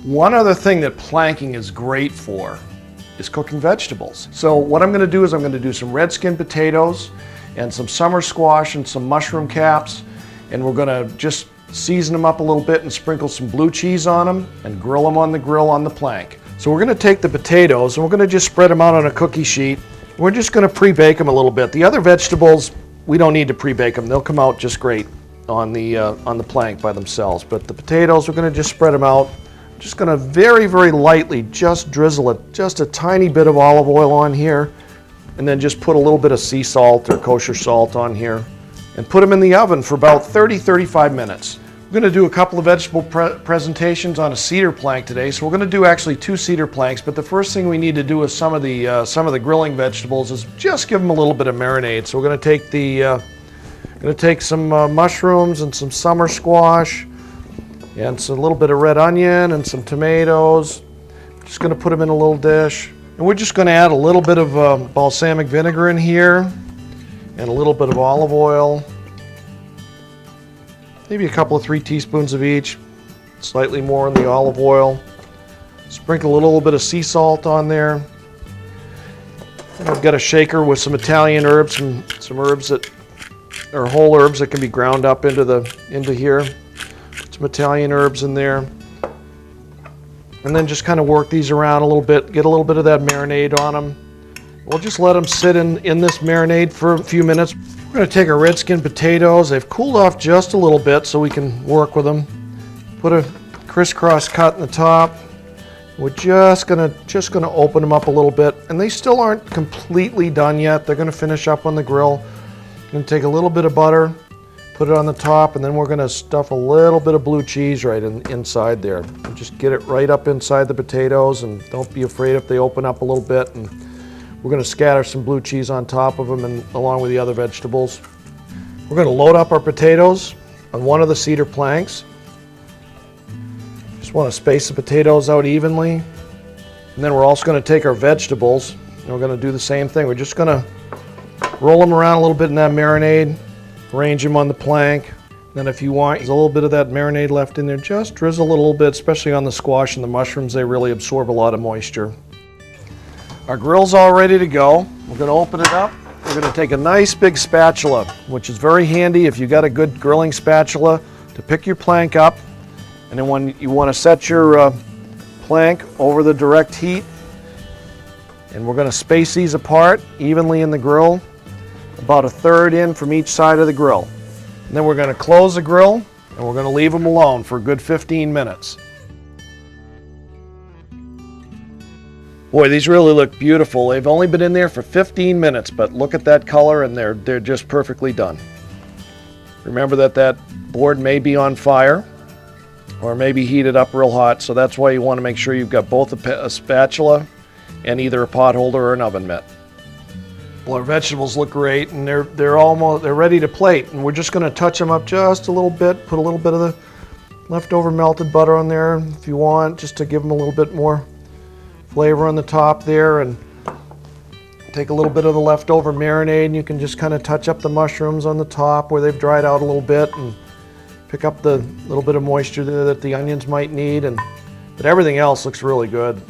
One other thing that planking is great for is cooking vegetables. So what I'm going to do is I'm going to do some red skin potatoes and some summer squash and some mushroom caps, and we're going to just season them up a little bit and sprinkle some blue cheese on them and grill them on the grill on the plank. So we're going to take the potatoes and we're going to just spread them out on a cookie sheet. We're just going to pre-bake them a little bit. The other vegetables, we don't need to pre-bake them. They'll come out just great on the plank by themselves. But the potatoes, we're going to just spread them out. Just going to very, very lightly just drizzle it, just a tiny bit of olive oil on here, and then just put a little bit of sea salt or kosher salt on here, and put them in the oven for about 30-35 minutes. We're going to do a couple of vegetable presentations on a cedar plank today, so we're going to do actually 2 cedar planks. But the first thing we need to do with some of the grilling vegetables is just give them a little bit of marinade. So we're going to take some mushrooms and some summer squash, and a little bit of red onion and some tomatoes. Just going to put them in a little dish. And we're just going to add a little bit of balsamic vinegar in here and a little bit of olive oil. Maybe a couple of 3 teaspoons of each, slightly more in the olive oil. Sprinkle a little bit of sea salt on there. And I've got a shaker with some Italian herbs, some herbs that are whole herbs that can be ground up into here. Some Italian herbs in there, and then just kind of work these around a little bit, get a little bit of that marinade on them. We'll just let them sit in this marinade for a few minutes. We're going to take our red skin potatoes. They've cooled off just a little bit so we can work with them. Put a crisscross cut in the top. We're just going to open them up a little bit, and they still aren't completely done yet. They're going to finish up on the grill. I'm going to take a little bit of butter, put it on the top, and then we're going to stuff a little bit of blue cheese right inside there. And just get it right up inside the potatoes, and don't be afraid if they open up a little bit. And we're going to scatter some blue cheese on top of them and along with the other vegetables. We're going to load up our potatoes on one of the cedar planks. Just want to space the potatoes out evenly. And then we're also going to take our vegetables and we're going to do the same thing. We're just going to roll them around a little bit in that marinade. Arrange them on the plank. Then if you want, there's a little bit of that marinade left in there. Just drizzle a little bit, especially on the squash and the mushrooms. They really absorb a lot of moisture. Our grill's all ready to go. We're going to open it up. We're going to take a nice big spatula, which is very handy if you've got a good grilling spatula, to pick your plank up. And then when you want to set your plank over the direct heat, and we're going to space these apart evenly in the grill, about 1/3 in from each side of the grill. And then we're going to close the grill and we're going to leave them alone for a good 15 minutes. Boy, these really look beautiful. They've only been in there for 15 minutes, but look at that color, and they're just perfectly done. Remember that board may be on fire or maybe heated up real hot, so that's why you want to make sure you've got both a spatula and either a pot holder or an oven mitt. Well, our vegetables look great, and they're ready to plate, and we're just going to touch them up just a little bit. Put a little bit of the leftover melted butter on there if you want, just to give them a little bit more flavor on the top there, and take a little bit of the leftover marinade, and you can just kind of touch up the mushrooms on the top where they've dried out a little bit, and pick up the little bit of moisture there that the onions might need, but everything else looks really good.